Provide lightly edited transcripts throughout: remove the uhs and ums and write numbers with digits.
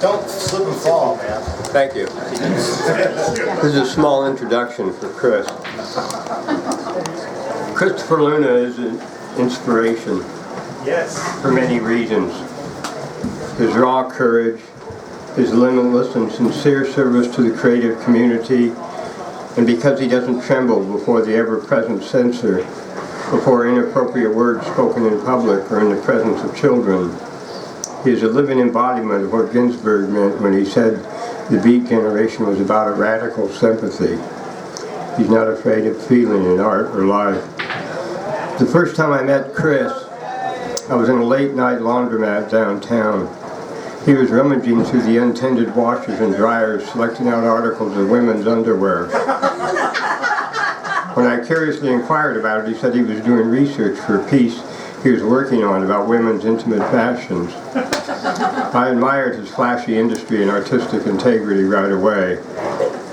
Don't slip and fall, man. Thank you. This is a small introduction for Chris. Christopher Luna is an inspiration for many reasons. His raw courage, his limitless and sincere service to the creative community, and because he doesn't tremble before the ever-present censor, before inappropriate words spoken in public or in the presence of children. He is a living embodiment of what Ginsberg meant when he said the Beat generation was about a radical sympathy. He's not afraid of feeling in art or life. The first time I met Chris, I was in a late-night laundromat downtown. He was rummaging through the untended washers and dryers, selecting out articles of women's underwear. When I curiously inquired about it, he said he was doing research for a piece he was working on about women's intimate fashions. I admired his flashy industry and artistic integrity right away.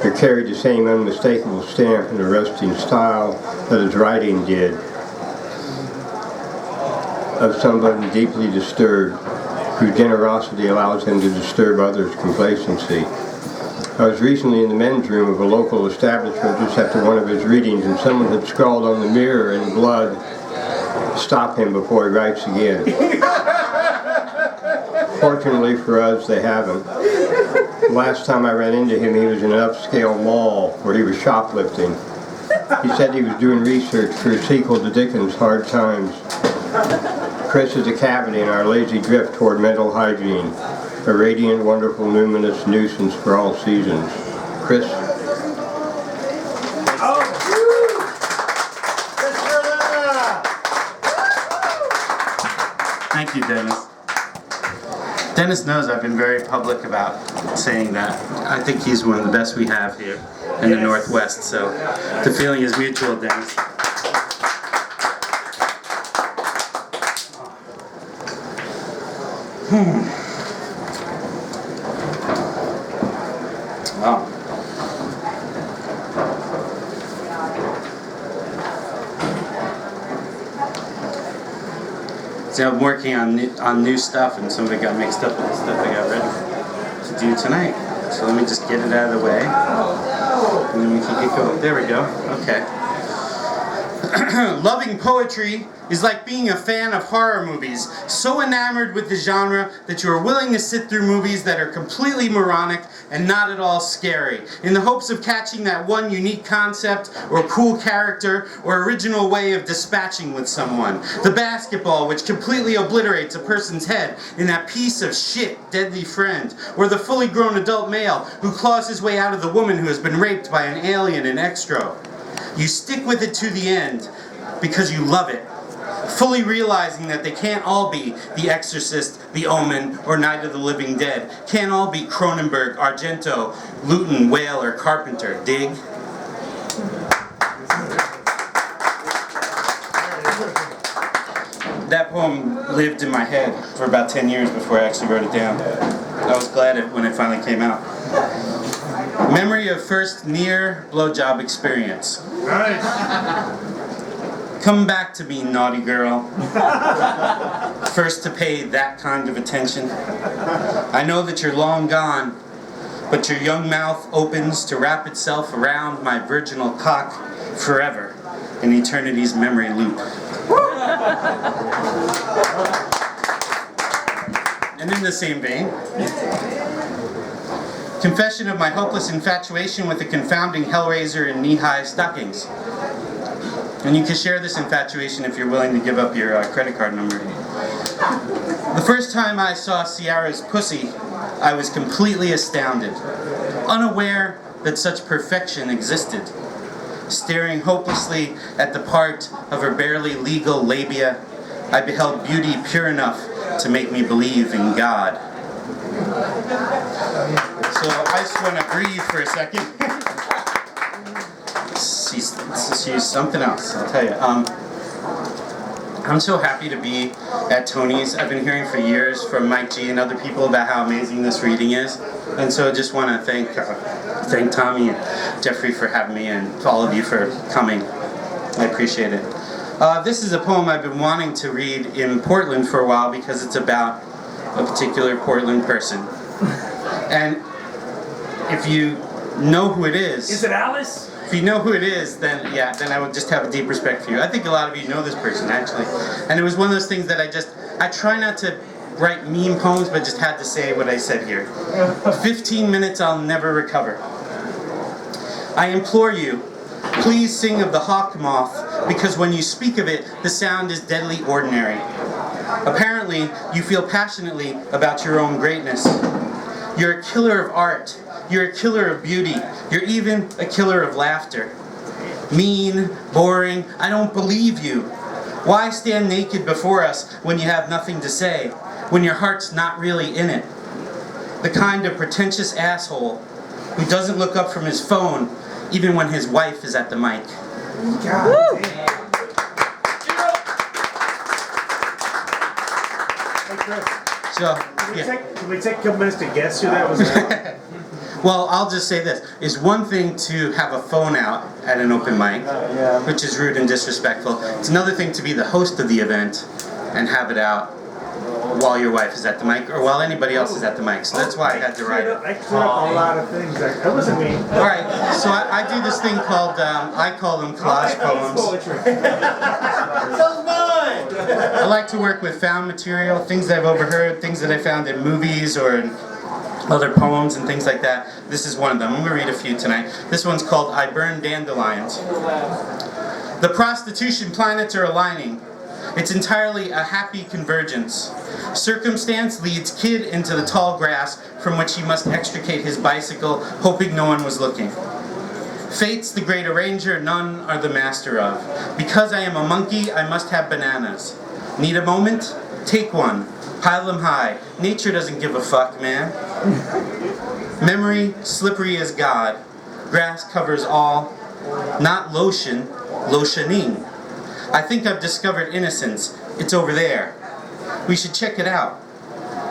It carried the same unmistakable stamp and arresting style that his writing did, of somebody deeply disturbed, whose generosity allows him to disturb others' complacency. I was recently in the men's room of a local establishment just after one of his readings, and someone had scrawled on the mirror in blood, "Stop him before he writes again." Fortunately for us, they haven't. The last time I ran into him, he was in an upscale mall where he was shoplifting. He said he was doing research for a sequel to Dickens' Hard Times. Chris is a cavity in our lazy drift toward mental hygiene, a radiant, wonderful, luminous nuisance for all seasons. Chris? Thank you, Dennis. Dennis knows I've been very public about saying that. I think he's one of the best we have here in the Northwest, so the feeling is mutual, Dennis. Wow. So I'm working on new stuff, and some of it got mixed up with the stuff I got ready to do tonight. So let me just get it out of the way, and then we can get going. There we go. Okay. Loving poetry is like being a fan of horror movies, so enamored with the genre that you are willing to sit through movies that are completely moronic and not at all scary, in the hopes of catching that one unique concept or cool character or original way of dispatching with someone. The basketball which completely obliterates a person's head in that piece of shit, Deadly Friend, or the fully grown adult male who claws his way out of the woman who has been raped by an alien in Extra. You stick with it to the end because you love it, fully realizing that they can't all be The Exorcist, The Omen, or Night of the Living Dead. Can't all be Cronenberg, Argento, Luton, Whale, or Carpenter. Dig? That poem lived in my head for about 10 years before I actually wrote it down. I was glad when it finally came out. Memory of first near blowjob experience. Nice. Come back to me, naughty girl. First to pay that kind of attention. I know that you're long gone, but your young mouth opens to wrap itself around my virginal cock forever in eternity's memory loop. And in the same vein, confession of my hopeless infatuation with a confounding hellraiser in knee-high stockings. And you can share this infatuation if you're willing to give up your credit card number. The first time I saw Ciara's pussy, I was completely astounded, unaware that such perfection existed. Staring hopelessly at the part of her barely legal labia, I beheld beauty pure enough to make me believe in God. So I just want to breathe for a second. She's something else, I'll tell you. I'm so happy to be at Toni's. I've been hearing for years from Mike G and other people about how amazing this reading is. And so I just want to thank Tommy and Jeffrey for having me, and all of you for coming. I appreciate it. This is a poem I've been wanting to read in Portland for a while because it's about a particular Portland person. And if you know who it is... Is it Alice? If you know who it is, then I would just have a deep respect for you. I think a lot of you know this person, actually. And it was one of those things that I try not to write meme poems, but just had to say what I said here. 15 minutes I'll never recover. I implore you, please sing of the hawk moth, because when you speak of it, the sound is deadly ordinary. Apparently, you feel passionately about your own greatness. You're a killer of art. You're a killer of beauty. You're even a killer of laughter. Mean, boring, I don't believe you. Why stand naked before us when you have nothing to say, when your heart's not really in it? The kind of pretentious asshole who doesn't look up from his phone even when his wife is at the mic. God. So, Can we take a couple minutes to guess who that was? well, I'll just say this. It's one thing to have a phone out at an open mic, which is rude and disrespectful. It's another thing to be the host of the event and have it out while your wife is at the mic or while anybody else is at the mic. So that's why I had to write it. I cleared up a lot of things. That wasn't me. Alright, so I do this thing called, I call them collage poems. So's mine! I like to work with found material, things that I've overheard, things that I found in movies or in other poems and things like that. This is one of them. I'm going to read a few tonight. This one's called I Burn Dandelions. The prostitution planets are aligning. It's entirely a happy convergence. Circumstance leads kid into the tall grass from which he must extricate his bicycle, hoping no one was looking. Fate's the great arranger, none are the master of. Because I am a monkey, I must have bananas. Need a moment? Take one. Pile them high. Nature doesn't give a fuck, man. Memory, slippery as God. Grass covers all. Not lotion, lotioning. I think I've discovered innocence. It's over there. We should check it out.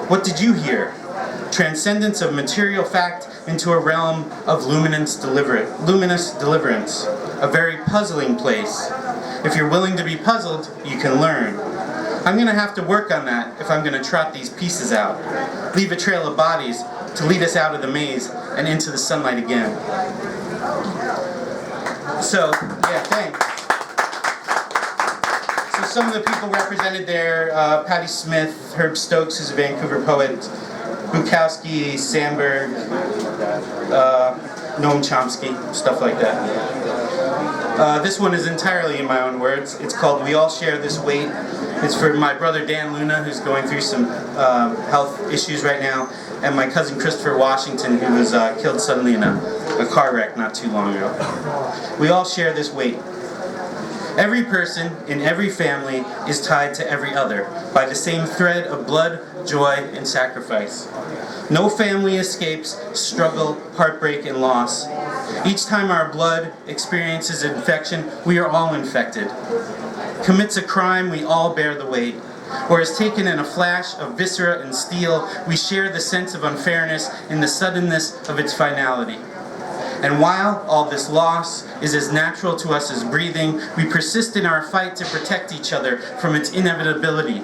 What did you hear? Transcendence of material fact into a realm of luminous deliverance. A very puzzling place. If you're willing to be puzzled, you can learn. I'm going to have to work on that if I'm going to trot these pieces out. Leave a trail of bodies to lead us out of the maze and into the sunlight again. So, yeah, thanks. So some of the people represented there, Patti Smith, Herb Stokes, who's a Vancouver poet, Bukowski, Sandberg, Noam Chomsky, stuff like that. This one is entirely in my own words. It's called We All Share This Weight. It's for my brother Dan Luna, who's going through some health issues right now, and my cousin Christopher Washington, who was killed suddenly in a car wreck not too long ago. We all share this weight. Every person in every family is tied to every other by the same thread of blood, joy, and sacrifice. No family escapes struggle, heartbreak, and loss. Each time our blood experiences infection, we are all infected. Commits a crime, we all bear the weight. Or is taken in a flash of viscera and steel, we share the sense of unfairness in the suddenness of its finality. And while all this loss is as natural to us as breathing, we persist in our fight to protect each other from its inevitability.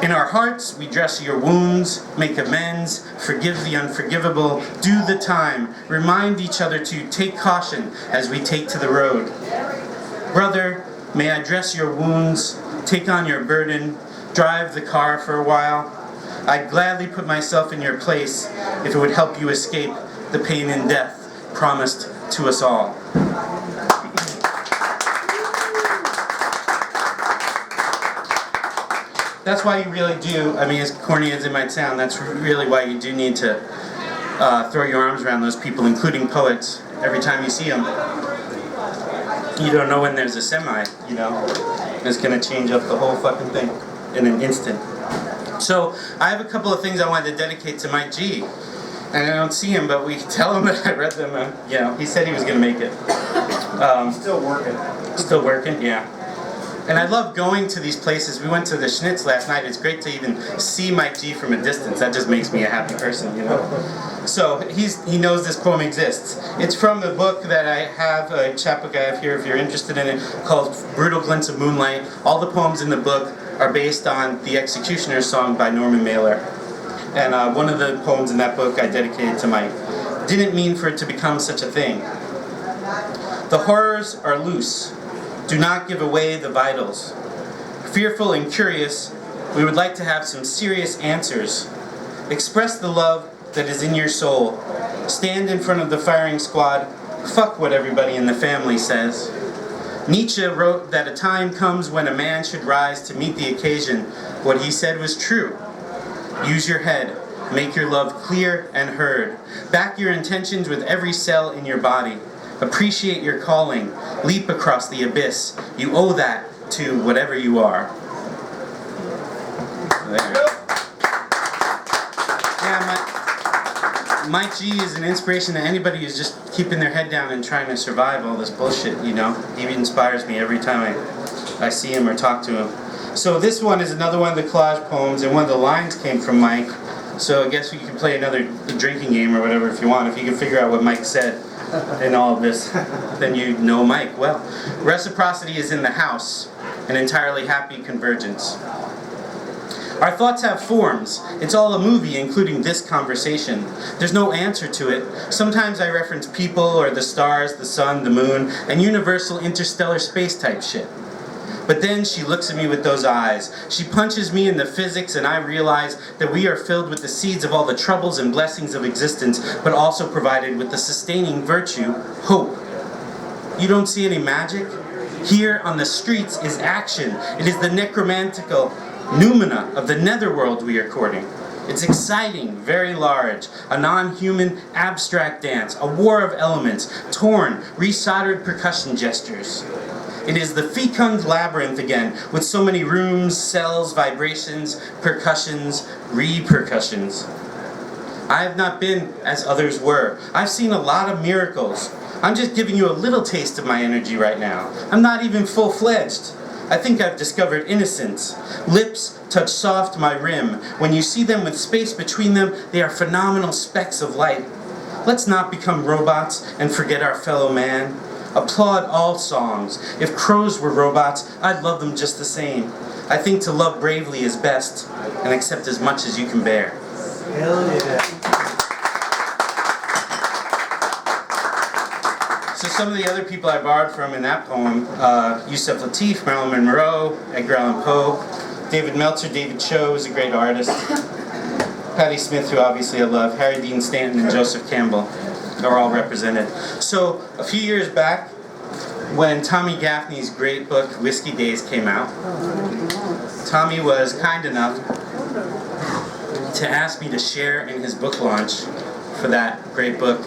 In our hearts, we dress your wounds, make amends, forgive the unforgivable, do the time, remind each other to take caution as we take to the road. Brother, may I dress your wounds, take on your burden, drive the car for a while? I'd gladly put myself in your place if it would help you escape the pain and death promised to us all. That's why you really do, I mean, as corny as it might sound, that's really why you do need to throw your arms around those people, including poets, every time you see them. You don't know when there's a semi, you know, that's going to change up the whole fucking thing in an instant. So, I have a couple of things I wanted to dedicate to Mike G. And I don't see him, but we tell him that I read them, you know, he said he was going to make it. Still working. Still working, yeah. And I love going to these places. We went to the Schnitz last night. It's great to even see Mike G from a distance. That just makes me a happy person, you know. So he knows this poem exists. It's from the book that I have, a chapbook I have here if you're interested in it, called Brutal Glints of Moonlight. All the poems in the book are based on the Executioner's song by Norman Mailer. And one of the poems in that book I dedicated to Mike. Didn't mean for it to become such a thing. The horrors are loose. Do not give away the vitals. Fearful and curious, we would like to have some serious answers. Express the love that is in your soul. Stand in front of the firing squad. Fuck what everybody in the family says. Nietzsche wrote that a time comes when a man should rise to meet the occasion. What he said was true. Use your head. Make your love clear and heard. Back your intentions with every cell in your body. Appreciate your calling. Leap across the abyss. You owe that to whatever you are. There. Yeah, Mike G is an inspiration to anybody who's just keeping their head down and trying to survive all this bullshit, you know? He inspires me every time I see him or talk to him. So this one is another one of the collage poems, and one of the lines came from Mike. So I guess we can play another drinking game or whatever if you want. If you can figure out what Mike said in all of this, then you know Mike well. Reciprocity is in the house, an entirely happy convergence. Our thoughts have forms. It's all a movie, including this conversation. There's no answer to it. Sometimes I reference people or the stars, the sun, the moon, and universal interstellar space type shit. But then she looks at me with those eyes. She punches me in the physics, and I realize that we are filled with the seeds of all the troubles and blessings of existence, but also provided with the sustaining virtue, hope. You don't see any magic? Here on the streets is action. It is the necromantical noumena of the netherworld we are courting. It's exciting, very large, a non-human abstract dance, a war of elements, torn, resoldered percussion gestures. It is the fecund labyrinth again, with so many rooms, cells, vibrations, percussions, repercussions. I have not been as others were. I've seen a lot of miracles. I'm just giving you a little taste of my energy right now. I'm not even full-fledged. I think I've discovered innocence. Lips touch soft my rim. When you see them with space between them, they are phenomenal specks of light. Let's not become robots and forget our fellow man. Applaud all songs. If crows were robots, I'd love them just the same. I think to love bravely is best, and accept as much as you can bear. Hell yeah. So some of the other people I borrowed from in that poem, Yusuf Lateef, Marilyn Monroe, Edgar Allan Poe, David Meltzer, David Cho is a great artist, Patti Smith, who obviously I love, Harry Dean Stanton, and Joseph Campbell are all represented. So a few years back, when Tommy Gaffney's great book, Whiskey Days, came out, Tommy was kind enough to ask me to share in his book launch for that great book,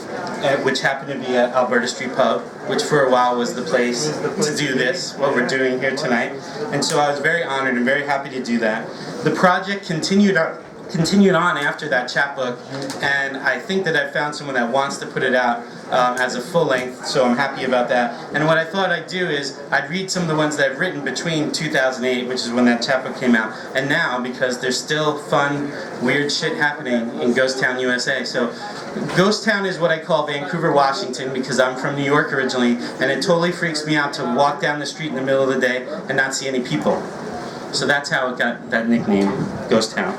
which happened to be at Alberta Street Pub, which for a while was the place to do this, what we're doing here tonight. And so I was very honored and very happy to do that. The project continued on after that chapbook, and I think that I found someone that wants to put it out as a full length, so I'm happy about that. And what I thought I'd do is I'd read some of the ones that I've written between 2008, which is when that chapbook came out, and now, because there's still fun, weird shit happening in Ghost Town, USA. So Ghost Town is what I call Vancouver, Washington, because I'm from New York originally, and it totally freaks me out to walk down the street in the middle of the day and not see any people. So that's how it got that nickname, Ghost Town.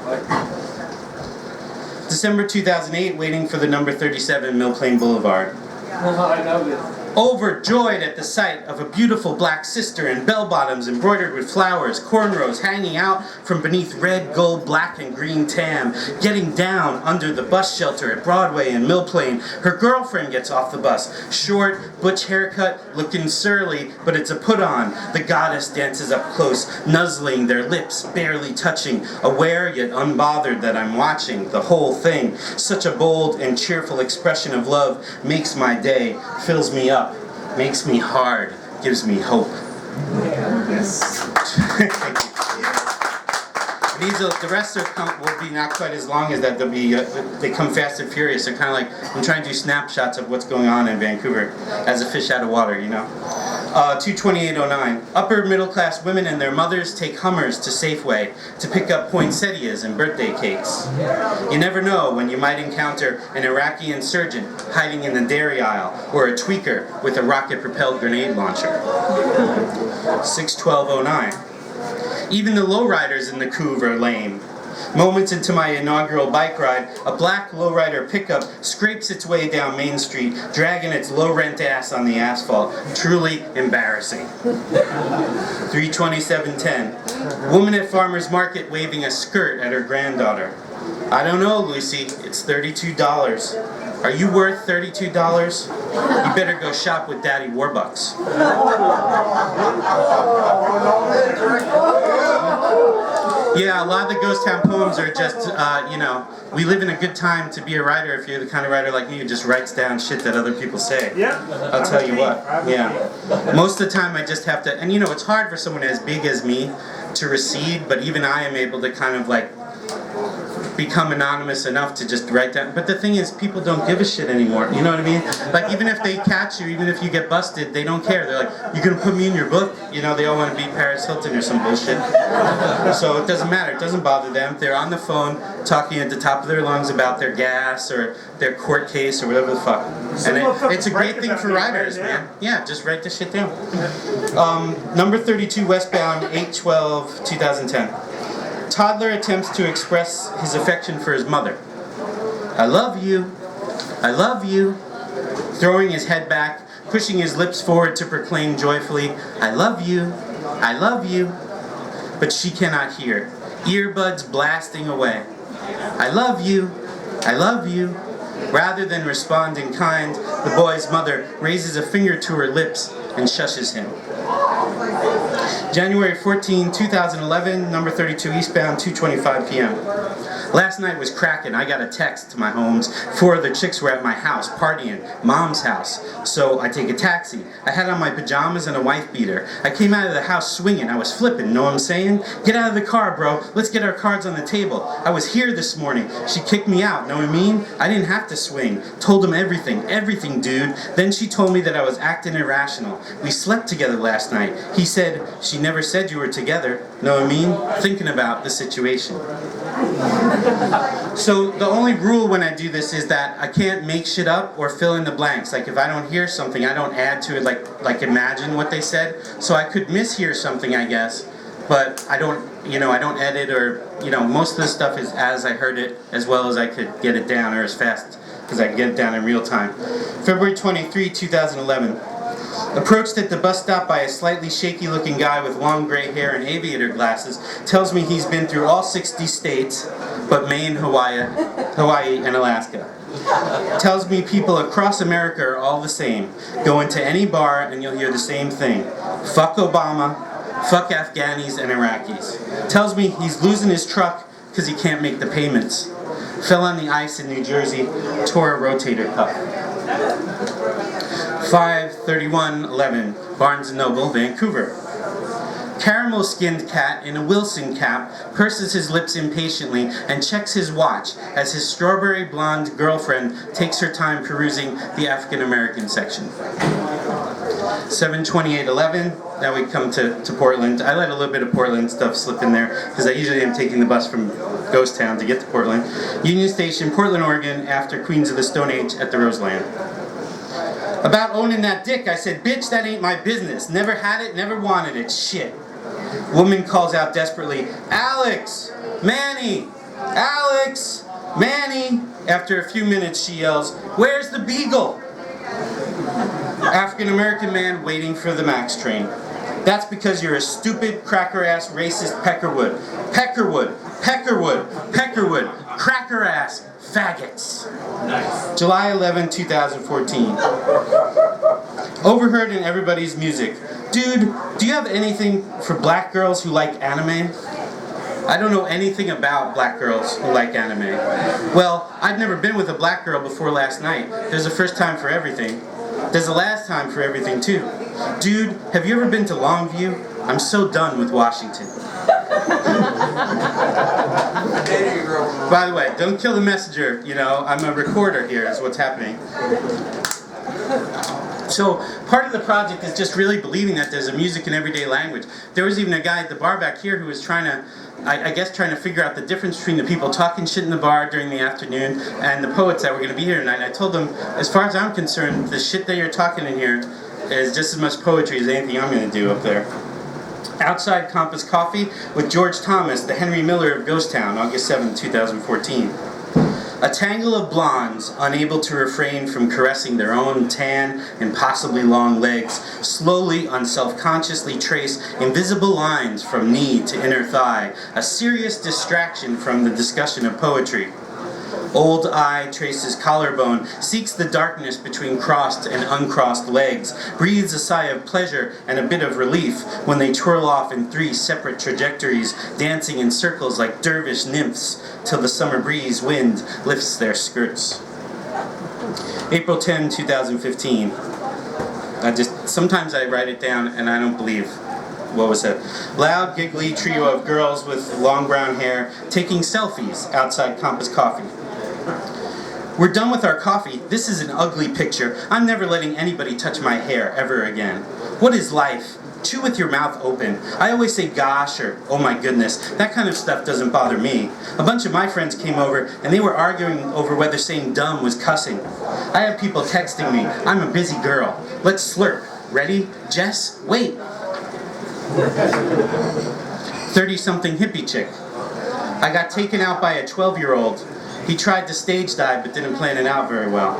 December 2008, waiting for the number 37 Mill Plain Boulevard. I know this. Overjoyed at the sight of a beautiful black sister in bell-bottoms embroidered with flowers, cornrows hanging out from beneath red, gold, black, and green tam, getting down under the bus shelter at Broadway and Mill Plain, her girlfriend gets off the bus. Short, butch haircut, looking surly, but it's a put-on. The goddess dances up close, nuzzling, their lips barely touching, aware yet unbothered that I'm watching the whole thing. Such a bold and cheerful expression of love makes my day, fills me up, makes me hard, gives me hope. Yes. Thank you. The rest will be not quite as long as that. They'll be they come fast and furious. They're kind of like I'm trying to do snapshots of what's going on in Vancouver as a fish out of water, you know. 22809. Upper middle class women and their mothers take Hummers to Safeway to pick up poinsettias and birthday cakes. You never know when you might encounter an Iraqi insurgent hiding in the dairy aisle or a tweaker with a rocket-propelled grenade launcher. 61209. Even the lowriders in the Couve are lame. Moments into my inaugural bike ride, a black lowrider pickup scrapes its way down Main Street, dragging its low-rent ass on the asphalt. Truly embarrassing. 3:27:10. Woman at farmer's market waving a skirt at her granddaughter. I don't know, Lucy. It's $32. Are you worth $32? You better go shop with Daddy Warbucks. Yeah, a lot of the ghost town poems are just, we live in a good time to be a writer if you're the kind of writer like me who just writes down shit that other people say. Yeah. I'll tell you what. Yeah. Most of the time I just have to, and it's hard for someone as big as me to recede, but even I am able to kind of like become anonymous enough to just write down. But the thing is, people don't give a shit anymore. You know what I mean? Like, even if they catch you, even if you get busted, they don't care. They're like, you gonna put me in your book? They all want to be Paris Hilton or some bullshit. So it doesn't matter. It doesn't bother them. They're on the phone talking at the top of their lungs about their gas or their court case or whatever the fuck. And it's a great thing for writers, man. Yeah, just write this shit down. Number 32, westbound, 8/12/2010. Toddler attempts to express his affection for his mother. I love you. I love you. Throwing his head back, pushing his lips forward to proclaim joyfully, I love you. I love you. But she cannot hear. Earbuds blasting away. I love you. I love you. Rather than respond in kind, the boy's mother raises a finger to her lips and shushes him. January 14, 2011, number 32, eastbound, 2:25 p.m. Last night was cracking. I got a text to my homes. 4 other chicks were at my house, partying, mom's house. So I take a taxi. I had on my pajamas and a wife beater. I came out of the house swinging. I was flipping, know what I'm saying? Get out of the car, bro. Let's get our cards on the table. I was here this morning. She kicked me out, know what I mean? I didn't have to swing. Told him everything, dude. Then she told me that I was acting irrational. We slept together last night. He said, she never said you were together, know what I mean? Thinking about the situation. So the only rule when I do this is that I can't make shit up or fill in the blanks. Like if I don't hear something, I don't add to it, like imagine what they said. So I could mishear something, I guess, but I don't edit or, most of the stuff is as I heard it, as well as I could get it down, or as fast as I can get it down in real time. February 23, 2011. Approached at the bus stop by a slightly shaky-looking guy with long gray hair and aviator glasses, tells me he's been through all 60 states, but Maine, Hawaii, and Alaska. Tells me people across America are all the same. Go into any bar and you'll hear the same thing. Fuck Obama, fuck Afghanis and Iraqis. Tells me he's losing his truck because he can't make the payments. Fell on the ice in New Jersey, tore a rotator cuff. 5/31/11, Barnes & Noble, Vancouver. Caramel-skinned cat in a Wilson cap purses his lips impatiently and checks his watch as his strawberry blonde girlfriend takes her time perusing the African-American section. 7/28/11, now we come to Portland. I let a little bit of Portland stuff slip in there because I usually am taking the bus from Ghost Town to get to Portland. Union Station, Portland, Oregon, after Queens of the Stone Age at the Roseland. About owning that dick, I said, bitch, that ain't my business. Never had it, never wanted it. Shit. Woman calls out desperately, Alex! Manny! Alex! Manny! After a few minutes, she yells, where's the beagle? African-American man waiting for the MAX train. That's because you're a stupid, cracker-ass, racist peckerwood. Peckerwood! Peckerwood! Peckerwood! Cracker-ass! Faggots. Nice. July 11, 2014. Overheard in everybody's music. Dude, do you have anything for black girls who like anime? I don't know anything about black girls who like anime. Well, I'd never been with a black girl before last night. There's a first time for everything. There's a last time for everything too. Dude, have you ever been to Longview? I'm so done with Washington. By the way, don't kill the messenger, I'm a recorder here is what's happening. So part of the project is just really believing that there's a music in everyday language. There was even a guy at the bar back here who was trying to figure out the difference between the people talking shit in the bar during the afternoon and the poets that were going to be here tonight. And I told them, as far as I'm concerned, the shit that you're talking in here is just as much poetry as anything I'm going to do up there. Outside Compass Coffee with George Thomas, the Henry Miller of Ghost Town, August 7, 2014. A tangle of blondes, unable to refrain from caressing their own tan, impossibly long legs, slowly, unself-consciously trace invisible lines from knee to inner thigh, a serious distraction from the discussion of poetry. Old Eye traces collarbone, seeks the darkness between crossed and uncrossed legs, breathes a sigh of pleasure and a bit of relief when they twirl off in 3 separate trajectories, dancing in circles like dervish nymphs, till the summer breeze wind lifts their skirts. April 10, 2015. Sometimes I write it down and I don't believe what was said. Loud, giggly trio of girls with long brown hair taking selfies outside Compass Coffee. We're done with our coffee. This is an ugly picture. I'm never letting anybody touch my hair ever again. What is life? Chew with your mouth open. I always say gosh or oh my goodness. That kind of stuff doesn't bother me. A bunch of my friends came over and they were arguing over whether saying dumb was cussing. I have people texting me, I'm a busy girl. Let's slurp. Ready? Jess? Wait. 30-something hippie chick. I got taken out by a 12-year-old. He tried to stage dive but didn't plan it out very well.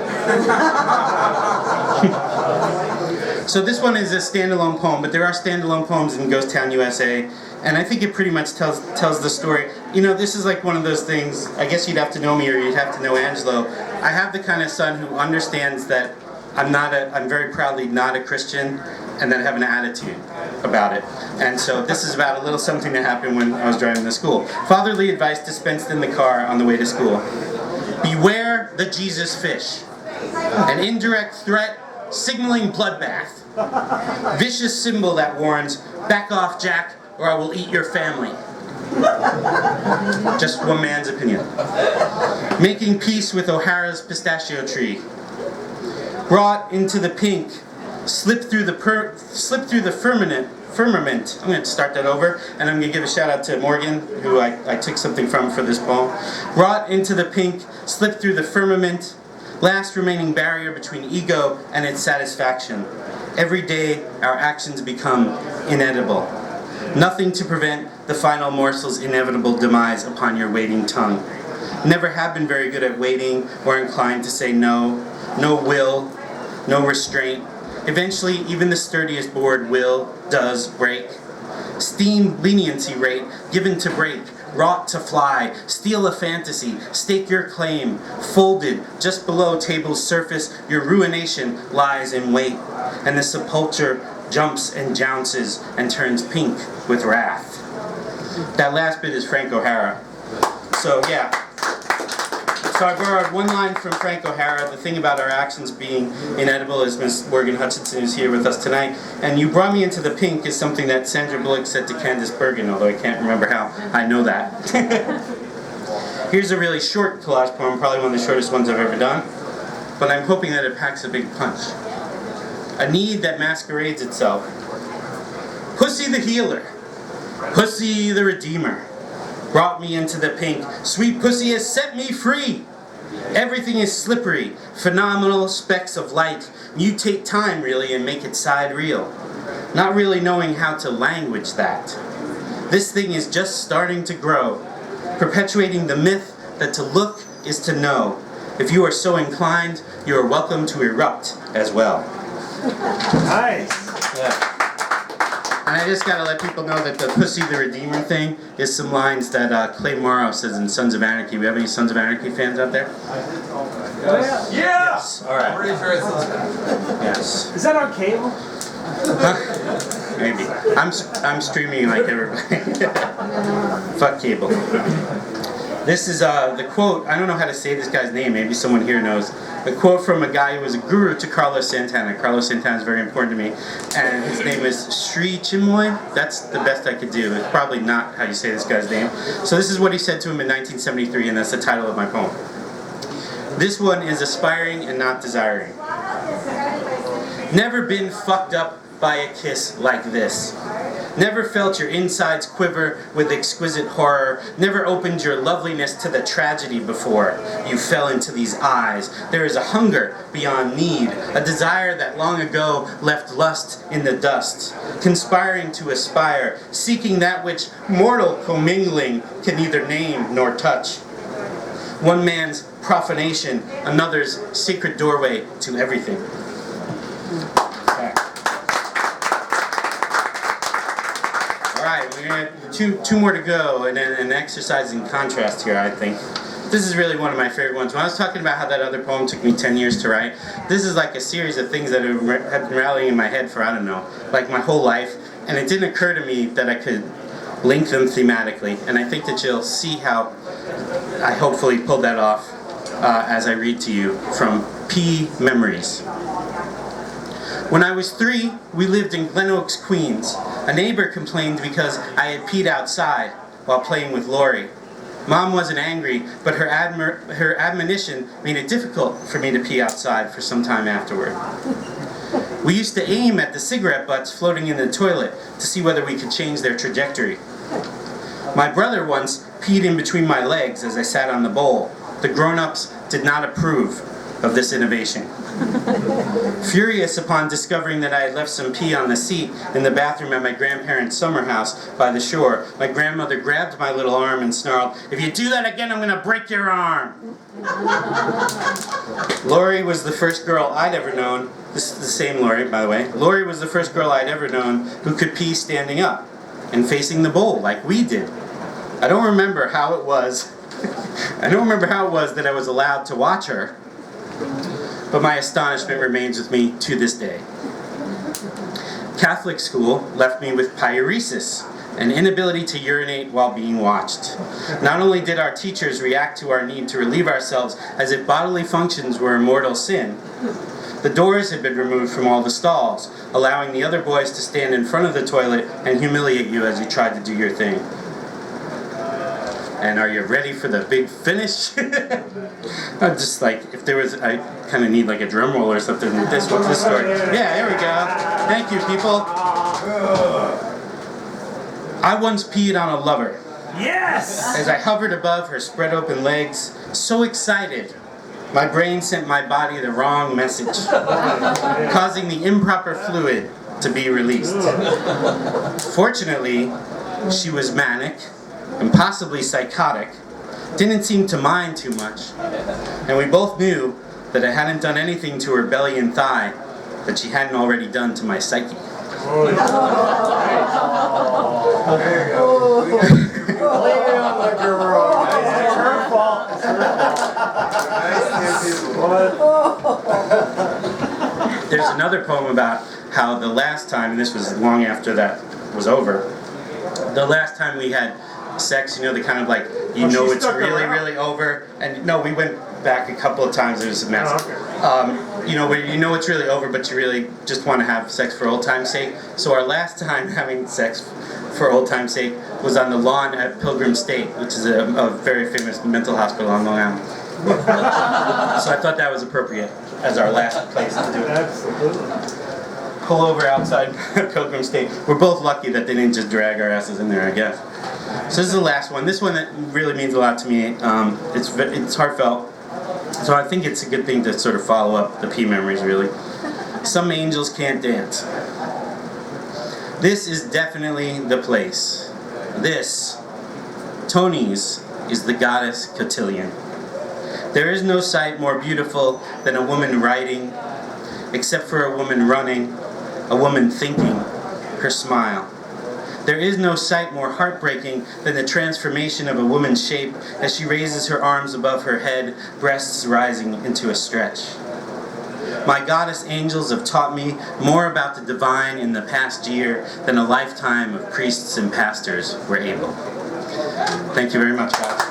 So this one is a standalone poem, but there are standalone poems in Ghost Town, USA, and I think it pretty much tells the story. You know, this is like one of those things, I guess you'd have to know me or you'd have to know Angelo. I have the kind of son who understands that I'm very proudly not a Christian, and then have an attitude about it. And so this is about a little something that happened when I was driving to school. Fatherly advice dispensed in the car on the way to school. Beware the Jesus fish. An indirect threat signaling bloodbath. Vicious symbol that warns, back off, Jack, or I will eat your family. Just one man's opinion. Making peace with O'Hara's pistachio tree. Brought into the pink, slipped through the firmament. I'm going to start that over, and I'm going to give a shout out to Morgan, who I took something from for this poem. Brought into the pink, slipped through the firmament, last remaining barrier between ego and its satisfaction. Every day, our actions become inedible. Nothing to prevent the final morsel's inevitable demise upon your waiting tongue. Never have been very good at waiting or inclined to say no. No will, no restraint. Eventually, even the sturdiest board does break. Steam leniency rate, given to break, wrought to fly, steal a fantasy, stake your claim, folded just below table's surface, your ruination lies in wait, and the sepulchre jumps and jounces and turns pink with wrath. That last bit is Frank O'Hara. So yeah. So I borrowed one line from Frank O'Hara. The thing about our actions being inedible is Miss Morgan Hutchinson is here with us tonight. And You Brought Me Into the Pink is something that Sandra Bullock said to Candice Bergen, although I can't remember how I know that. Here's a really short collage poem, probably one of the shortest ones I've ever done. But I'm hoping that it packs a big punch. A need that masquerades itself. Pussy the healer. Pussy the redeemer. Brought me into the pink. Sweet pussy has set me free. Everything is slippery, phenomenal specks of light. Mutate time, really, and make it side reel. Not really knowing how to language that. This thing is just starting to grow, perpetuating the myth that to look is to know. If you are so inclined, you are welcome to erupt as well. Nice. Yeah. And I just gotta let people know that the Pussy the Redeemer thing is some lines that Clay Morrow says in Sons of Anarchy. We have any Sons of Anarchy fans out there? Yes. Yes. All right. Yes. Is that on cable? Maybe. I'm streaming like everybody. Fuck cable. This is the quote. I don't know how to say this guy's name. Maybe someone here knows. A quote from a guy who was a guru to Carlos Santana. Carlos Santana is very important to me. And his name is Sri Chinmoy. That's the best I could do. It's probably not how you say this guy's name. So this is what he said to him in 1973, and that's the title of my poem. This one is Aspiring and Not Desiring. Never been fucked up by a kiss like this. Never felt your insides quiver with exquisite horror. Never opened your loveliness to the tragedy before you fell into these eyes. There is a hunger beyond need, a desire that long ago left lust in the dust, conspiring to aspire, seeking that which mortal commingling can neither name nor touch. One man's profanation, another's secret doorway to everything. All right, we're gonna two more to go, and then an exercise in contrast here, I think. This is really one of my favorite ones. When I was talking about how that other poem took me 10 years to write, this is like a series of things that have been rallying in my head for, I don't know, like my whole life, and it didn't occur to me that I could link them thematically, and I think that you'll see how I hopefully pulled that off as I read to you from P. Memories. When I was 3, we lived in Glen Oaks, Queens. A neighbor complained because I had peed outside while playing with Lori. Mom wasn't angry, but her admonition made it difficult for me to pee outside for some time afterward. We used to aim at the cigarette butts floating in the toilet to see whether we could change their trajectory. My brother once peed in between my legs as I sat on the bowl. The grown-ups did not approve of this innovation. Furious upon discovering that I had left some pee on the seat in the bathroom at my grandparents' summer house by the shore, my grandmother grabbed my little arm and snarled, "If you do that again, I'm gonna break your arm." Lori was the first girl I'd ever known, this is the same Lori, by the way. Lori was the first girl I'd ever known who could pee standing up and facing the bowl like we did. I don't remember how it was that I was allowed to watch her, but my astonishment remains with me to this day. Catholic school left me with pyeresis, an inability to urinate while being watched. Not only did our teachers react to our need to relieve ourselves as if bodily functions were a mortal sin, the doors had been removed from all the stalls, allowing the other boys to stand in front of the toilet and humiliate you as you tried to do your thing. And are you ready for the big finish? I'm just like, if there was, I kind of need like a drum roll or something with this story. Yeah, there we go. Thank you, people. I once peed on a lover. Yes! As I hovered above her spread open legs, so excited, my brain sent my body the wrong message, causing the improper fluid to be released. Fortunately, she was manic and possibly psychotic, didn't seem to mind too much, and we both knew that I hadn't done anything to her belly and thigh that she hadn't already done to my psyche. There you go. Lay it on the girl. It's her fault. There's another poem about how the last time, and this was long after that was over, the last time we had sex, you know, the kind of like, you know it's really, really over, and no, we went back a couple of times, it was a mess. You know, where you know it's really over, but you really just want to have sex for old time's sake. So our last time having sex for old time's sake was on the lawn at Pilgrim State, which is a very famous mental hospital on Long Island. So I thought that was appropriate as our last place to do it. Absolutely. Pull over outside Pilgrim State. We're both lucky that they didn't just drag our asses in there, I guess. So this is the last one. This one that really means a lot to me. It's heartfelt. So I think it's a good thing to sort of follow up the P memories, really. Some angels can't dance. This is definitely the place. This, Toni's, is the goddess cotillion. There is no sight more beautiful than a woman writing, except for a woman running, a woman thinking, her smile. There is no sight more heartbreaking than the transformation of a woman's shape as she raises her arms above her head, breasts rising into a stretch. My goddess angels have taught me more about the divine in the past year than a lifetime of priests and pastors were able. Thank you very much, guys.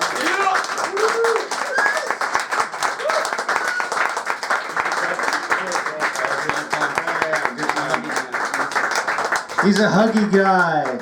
He's a huggy guy.